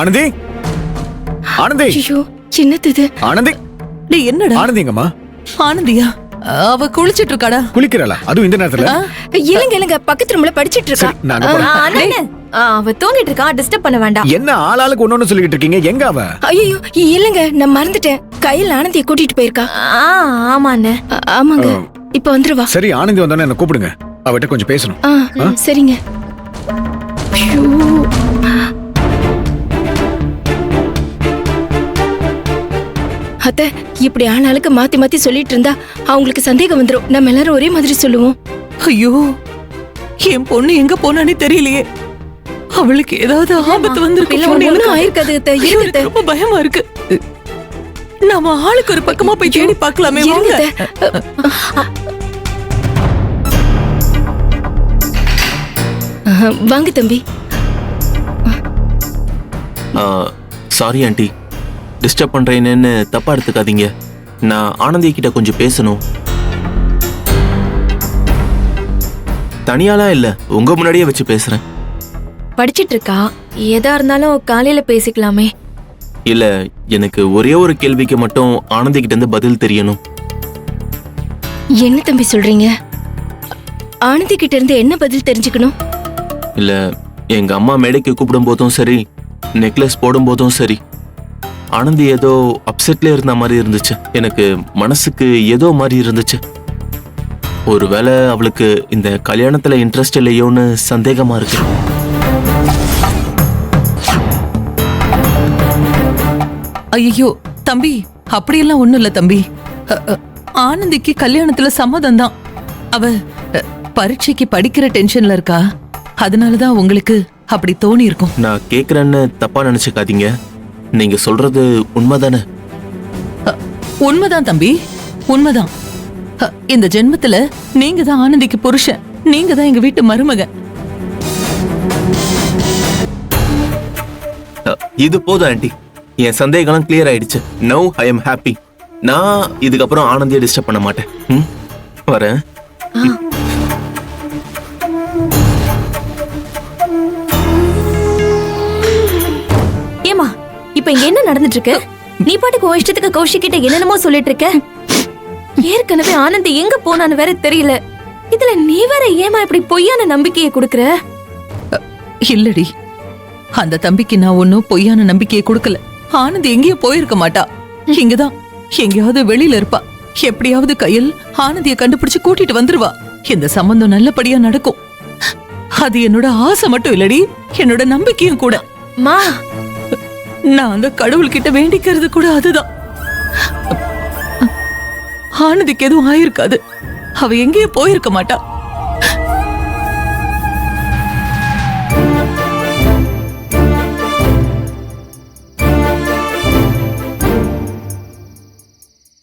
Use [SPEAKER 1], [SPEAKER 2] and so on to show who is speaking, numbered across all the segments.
[SPEAKER 1] ஆனந்தி, ஆனந்தி,
[SPEAKER 2] ஐயோ என்னது இது?
[SPEAKER 1] ஆனந்தி,
[SPEAKER 3] டேய் என்னடா?
[SPEAKER 1] ஆனந்திங்கம்மா.
[SPEAKER 3] ஆனந்தியா? அவ குளிச்சிட்டு இருக்காடா.
[SPEAKER 1] குளிக்கிறாளா? அதுவும் இந்த நேரத்துல?
[SPEAKER 2] இல்லங்க இல்லங்க, பக்கத்து ரூம்ல படிச்சிட்டு இருக்கா.
[SPEAKER 1] சரி, நான் அங்க போறேன்.
[SPEAKER 2] அவ தூங்கிட்டு இருக்கா, டிஸ்டர்ப் பண்ண வேண்டாம்.
[SPEAKER 1] என்ன ஆளாளுக்கு ஒண்ணு சொல்லிட்டு இருக்கீங்க? எங்க அவ?
[SPEAKER 2] ஐயோ இல்லங்க, நான் மறந்துட்டேன். கையில் ஆனந்தியை கூட்டிட்டு போயிருக்கா. ஆமா அண்ணே. ஆமாங்க, இப்ப வந்துருவா.
[SPEAKER 1] சரி, ஆனந்தி வந்தோடனே என்ன கூப்பிடுங்க, அவட்ட கொஞ்சம் பேசணும்.
[SPEAKER 2] சரிங்க. ஐயோ, அத்தை இப்படி ஆளாளுக்கு மாத்தி மாத்தி சொல்லிட்டு இருந்தா அவங்களுக்கு சந்தேகம் வந்துரும். நம்ம எல்லாரும் ஒரே மாதிரி சொல்லுவோம்.
[SPEAKER 3] ஐயோ, என் பொண்ணு எங்க போனானே தெரியலையே. அவளுக்கு ஏதாவது ஆபத்து வந்திருக்கு. ரொம்ப பயமா இருக்கு. நாம ஆளுக்கு ஒரு பக்கமா போய் தேடி பார்க்கலாமே.
[SPEAKER 2] வாங்க தம்பி.
[SPEAKER 4] சாரி ஆண்டி, டிஸ்டர்ப் பண்றேன்னு தப்பா எடுத்துக்காதீங்க. நான் ஆனந்தி கிட்ட கொஞ்சம் பேசணும். தனியாலாம் இல்ல, உங்க முன்னாடியே வச்சு பேசுறேன்.
[SPEAKER 2] படிச்சிட்டு இருக்கா, எதா இருந்தாலும் காலையில பேசிக்கலாமே.
[SPEAKER 4] இல்ல, எனக்கு ஒரே ஒரு கேள்விக்கு மட்டும் ஆனந்தி கிட்ட இருந்து பதில் தெரியணும்.
[SPEAKER 2] என்ன தம்பி சொல்றீங்க? ஆனந்தி கிட்ட இருந்து என்ன பதில் தெரிஞ்சுக்கணும்?
[SPEAKER 4] இல்ல, எங்க அம்மா மேடைக்கு கூப்பிடும் போதும் சரி, நெக்லஸ் போடும் போதும் சரி, ஆனந்தி ஏதோ அப்செட்ல இருந்த மாதிரி இருந்துச்சு. எனக்கு மனசுக்கு ஏதோ மாதிரி இருந்துச்சு. ஒருவேளை அவளுக்கு இந்த கல்யாணத்துல இன்ட்ரெஸ்ட் இல்லையோன்னு சந்தேகமா இருக்கு.
[SPEAKER 3] ஐயோ தம்பி, அப்படியெல்லாம் ஒண்ணும் இல்ல தம்பி. ஆனந்திக்கு கல்யாணத்துல சம்மதம் தான். அவ பரீட்சைக்கு படிக்கிற டென்ஷன்ல இருக்கா. அதனாலதான் உங்களுக்கு அப்படி தோணி இருக்கும்.
[SPEAKER 4] நான் கேக்குறேன்னு தப்பா நினைச்சுக்காதீங்க. நீங்க சொல்றது உண்மைதானே?
[SPEAKER 3] உண்மைதான் தம்பி, உண்மைதான். இந்த ஜென்மத்துல நீங்க தான் ஆனந்திக்கு புருஷன். நீங்க தான் எங்க வீட்டு மருமக.
[SPEAKER 4] இது போதும் ஆண்டி, என் சந்தேகம் கிளியர் ஆயிடுச்சு. Now I am happy. நான் இதுக்கப்புறம் ஆனந்தியை டிஸ்டர்ப் பண்ண மாட்டேன். வரேன்.
[SPEAKER 2] ஏமா, இப்ப இங்க என்ன நடந்துட்டு இருக்கு? நீ பாட்டுக்கு இஷ்டத்துக்கு கௌஷிக் கிட்ட என்னென்னமோ சொல்லிட்டு இருக்க. ஏற்கனவே ஆனந்தி எங்க போனான்னு வேற தெரியல. இதுல நீ வேற ஏமா இப்படி பொய்யான நம்பிக்கையை கொடுக்கற?
[SPEAKER 3] இல்லடி, அந்த தம்பிக்கு நான் ஒன்னும் பொய்யான நம்பிக்கையை கொடுக்கல. ஆனந்தி எங்கேயும் போயிருக்க மாட்டா. இங்கதான் எங்கேயாவது வெளியில இருப்பா. எப்படியாவது கையில் ஆனந்தியை கண்டுபிடிச்சு கூட்டிட்டு வந்துருவா. இந்த சம்பந்தம் நல்லபடியா நடக்கும். அது என்னோட ஆசை மட்டும் இல்லடி, என்னோட நம்பிக்கையும் கூட.
[SPEAKER 2] மா,
[SPEAKER 3] நான் அந்த கடவுள்கிட்ட வேண்டிக்கிறது கூட அதுதான். ஆனந்திக்கு எதுவும் ஆயிருக்காது. அவ எங்கேயும் போயிருக்க மாட்டா.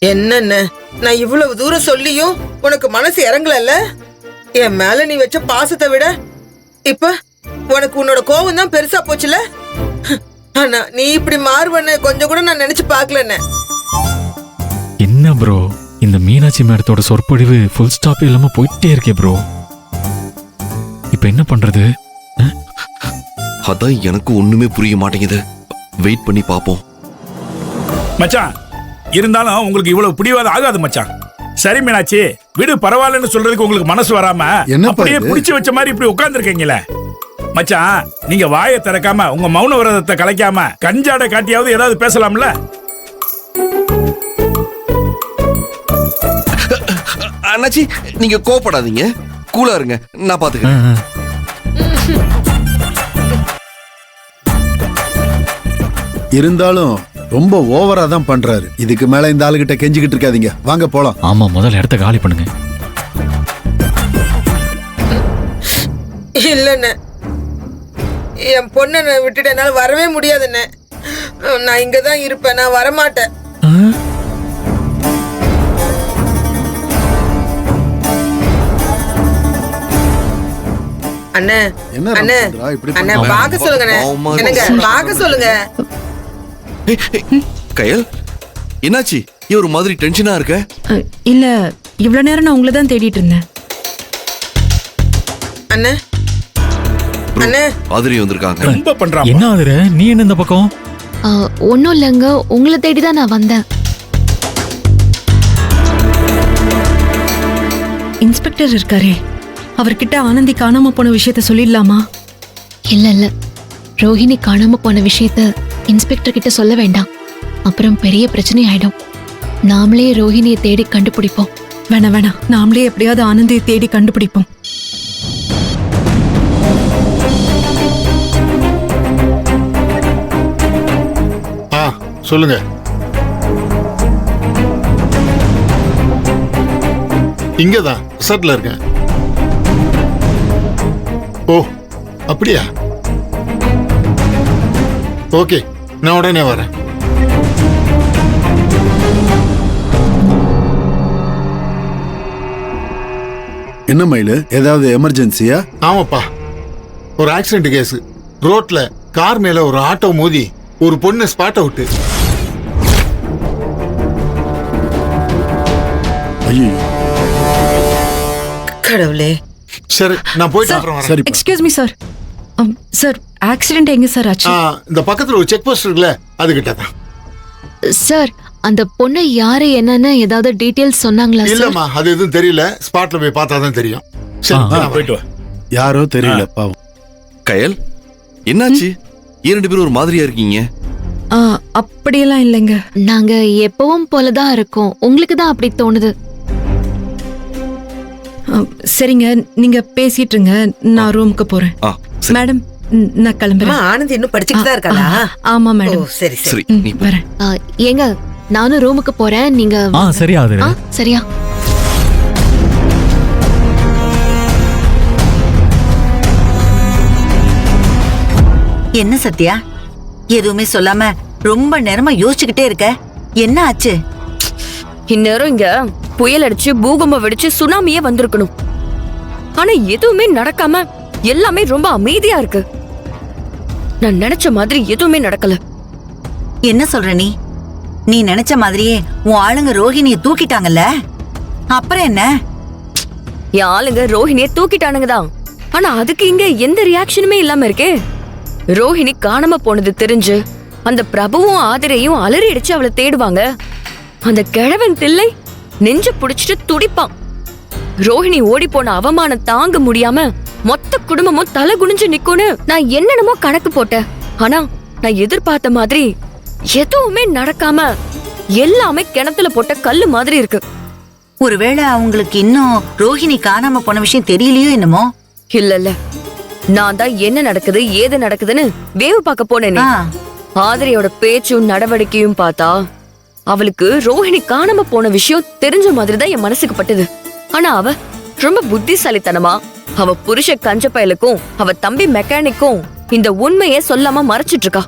[SPEAKER 5] என்னென்ன நான் இவ்வளவு தூரம் சொல்லியும் உனக்கு மனசு இறங்கல? என் மேல நீ வச்ச பாசத்தை விட இப்ப உனக்கு உன்னோட கோவம் தான் பெருசா போச்சுல. ஆனா நீ இப்படி மாறுவன்னு கொஞ்சம் கூட நான் நினைச்சு பாக்கலன்னு.
[SPEAKER 6] என்ன ப்ரோ, இந்த மீனாட்சி மேடத்தோட சொற்பொழிவு ஃபுல் ஸ்டாப் இல்லாம போயிட்டே இருக்கே ப்ரோ. இப்ப என்ன பண்றது?
[SPEAKER 7] அதான் எனக்கு ஒண்ணுமே புரிய மாட்டேங்குது. வெயிட் பண்ணி பாப்போம்.
[SPEAKER 8] மச்சான், இருந்தாலும் உங்களுக்கு இவ்வளவு பிடிவாத ஆகாது மச்சான். சரி மீனாட்சி, வீடு பரவாயில்லன்னு சொல்றதுக்கு உங்களுக்கு மனசு வராம அப்படியே பிடிச்சு வச்ச மாதிரி இப்படி உட்கார்ந்துருக்கீங்களே. மச்சான், நீங்க வாயை திறக்காம உங்க மௌன விரதத்தை கலைக்காம கஞ்சாடை காட்டியாவது ஏதாவது பேசலாம்ல?
[SPEAKER 7] அண்ணாச்சி, நீங்க கோபப்படாதீங்க, கூலா இருங்க, நான் பாத்துக்கிறேன்.
[SPEAKER 9] இருந்தாலும் ரொம்ப ஓவரா தான் பண்றாரு. இதுக்கு மேல இந்த ஆளுகிட்ட கெஞ்சிக்கிட்டு இருக்காதீங்க. வாங்க போலாம்.
[SPEAKER 6] ஆமா, முதல்ல இடத்த காலி பண்ணுங்க.
[SPEAKER 5] இல்லன்னு என் பொண்ணை விட்டுட்டு என்னால வரவே முடியாதுன்னு. நான் இங்கதான் இருப்பேன், நான் வரமாட்டேன். அண்ணே, அண்ணே, அண்ணே, பார்க்க சொல்லுங்க. என்னங்க பார்க்க சொல்லுங்க.
[SPEAKER 7] கயல், என்னாச்சு? ஒரு மாதிரி டென்ஷனா இருக்க?
[SPEAKER 10] இல்ல, இவ்வளவு நேரம் நான் உங்களை தான் தேடிட்டு இருந்தேன்.
[SPEAKER 5] அண்ணே, அண்ணே
[SPEAKER 7] ஆதிரி வந்திருக்காங்க.
[SPEAKER 8] ரொம்ப பண்றான்
[SPEAKER 6] என்ன ஆகுற நீ என்ன இந்த பக்கம்?
[SPEAKER 2] ஒன்னும் இல்லைங்க, உங்களை தேடி தான் நான் வந்தேன்.
[SPEAKER 10] இன்ஸ்பெக்டர் இருக்காரே, அவர்கிட்ட ஆனந்தி காணாம போன விஷயத்த சொல்லிடலாமா?
[SPEAKER 2] இல்ல ரோஹிணி காணாம போன விஷயத்த இன்ஸ்பெக்டர் கிட்ட சொல்ல வேண்டாம், அப்புறம் பெரிய பிரச்சனை ஆயிடும். நாமளே ரோஹிணியை தேடி கண்டுபிடிப்போம்.
[SPEAKER 10] வேணாம், நாமளே எப்படியாவது ஆனந்தியை தேடி கண்டுபிடிப்போம்.
[SPEAKER 11] சொல்லுங்க. இங்கதான் ரிசார்ட்ல இருக்கேன். ஓ அப்படியா? ஓகே, நான் உடனே வரேன்.
[SPEAKER 9] என்ன மயிலு, ஏதாவது எமர்ஜென்சியா?
[SPEAKER 11] ஆமாப்பா, ஒரு ஆக்சிடென்ட் கேஸ். ரோட்ல கார் மேல ஒரு ஆட்டோ மோதி ஒரு பொண்ணு ஸ்பாட் அவுட்.
[SPEAKER 9] ஐயோ,
[SPEAKER 5] கடவுளே.
[SPEAKER 11] சரி, நான் போயிட்டு அப்புறம் வரேன்.
[SPEAKER 9] சரி.
[SPEAKER 10] Excuse me sir. Sir, accident எங்க சார் ஆச்சு?
[SPEAKER 11] இந்த பக்கத்துல ஒரு செக் போஸ்ட் இருக்குல்ல, அது கிட்ட தான்.
[SPEAKER 2] சார், அந்த பொண்ணு யாரு என்னன்னு ஏதாவது டீடைல்ஸ் சொன்னாங்களா சார்?
[SPEAKER 11] இல்லம்மா, அது எதுவும் தெரியல. ஸ்பாட்ல போய் பார்த்தா தான் தெரியும். சரி, நான்
[SPEAKER 8] போயிட்டு வா.
[SPEAKER 9] யாரோ தெரியல பாவம்.
[SPEAKER 7] கயல், என்னாச்சு? ஏன் 2 பேரும் ஒரு மாதிரியா இருக்கீங்க?
[SPEAKER 10] அப்படியெல்லாம் இல்லைங்க.
[SPEAKER 2] நாங்க எப்பவும் போலதான் இருக்கோம், உங்களுக்கு தான் அப்படி தோணுது.
[SPEAKER 10] சரிங்க, நீங்க பேசிட்டு இருங்க, நான் ரூமுக்கு போறேன்.
[SPEAKER 7] சரி.
[SPEAKER 10] மேடம், நான்
[SPEAKER 5] அம்மா,
[SPEAKER 10] கிளம்புறேன்.
[SPEAKER 5] ஆனந்த் இன்னும் படிச்சுட்டு தான் இருக்காளா?
[SPEAKER 10] ஆமா
[SPEAKER 5] ஓ,
[SPEAKER 10] மேடம்.
[SPEAKER 5] சரி சரி.
[SPEAKER 7] சரி, நீ போ.
[SPEAKER 10] வரேன்.
[SPEAKER 2] ஏங்க, நானும் ரூமுக்கு போறேன், நீங்க
[SPEAKER 6] சரி ஆகுது.
[SPEAKER 2] சரியா?
[SPEAKER 12] என்ன சத்யா, எதுவுமே சொல்லாம ரொம்ப நேரமா யோசிச்சுக்கிட்டே இருக்க? என்ன ஆச்சு?
[SPEAKER 2] இந்நேரம் இங்க புயல் அடிச்சு பூகம்பம் வெடிச்சு சுனாமியே வந்திருக்கணும். ஆனா எதுவுமே நடக்காம எல்லாமே ரொம்ப அமைதியா இருக்கு. நான் நினைச்ச மாதிரி எதுவுமே நடக்கல.
[SPEAKER 12] என்ன சொல்ற நீ? நீ நினைச்ச மாதிரியே உன் ஆளுங்க ரோஹிணிய தூக்கிட்டாங்கல்ல, அப்புறம் என்ன?
[SPEAKER 2] என் ஆளுங்க ரோஹிணிய தூக்கிட்டானுங்கதான், ஆனா அதுக்கு இங்க எந்த ரியாக்ஷனுமே இல்லாம இருக்கே. ரோஹிணி காணாம போனது தெரிஞ்சு அந்த பிரபுவும் ஆதிரையும் அலறி அடிச்சு அவளை தேடுவாங்க. அந்த கிழவன் தில்லை நெஞ்சு புடிச்சிட்டு துடிப்பான். ரோஹிணி ஓடி போன அவமானம் தாங்க முடியாம மொத்த குடும்பமும் தலை குனிஞ்சு நிக்கும்னு நான் என்னென்னமோ கணக்கு போட்டேன். ஆனா நான் எதிர்பார்த்த மாதிரி எதுவுமே நடக்காம எல்லாமே கிணத்துல போட்ட கல்லு மாதிரி இருக்கு.
[SPEAKER 12] ஒருவேளை அவங்களுக்கு இன்னும் ரோஹிணி காணாம போன விஷயம் தெரியலையோ என்னமோ?
[SPEAKER 2] இல்ல, நான் தான் என்ன நடக்குது ஏது நடக்குதுன்னு வேவு பார்க்க போனேனே. ஆதிரையோட பேச்சும் நடவடிக்கையும் பார்த்தா அவளுக்கு ரோஹிணி காணாம போன விஷயம் தெரிஞ்ச மாதிரிதான் என் மனசுக்கு பட்டது. ஆனா அவ ரொம்ப புத்திசாலித்தனமா அவ புருஷ கஞ்ச பயலுக்கும் அவ தம்பி மெக்கானிக்கும் இந்த உண்மையை சொல்லாம மறைச்சிட்டு இருக்கா.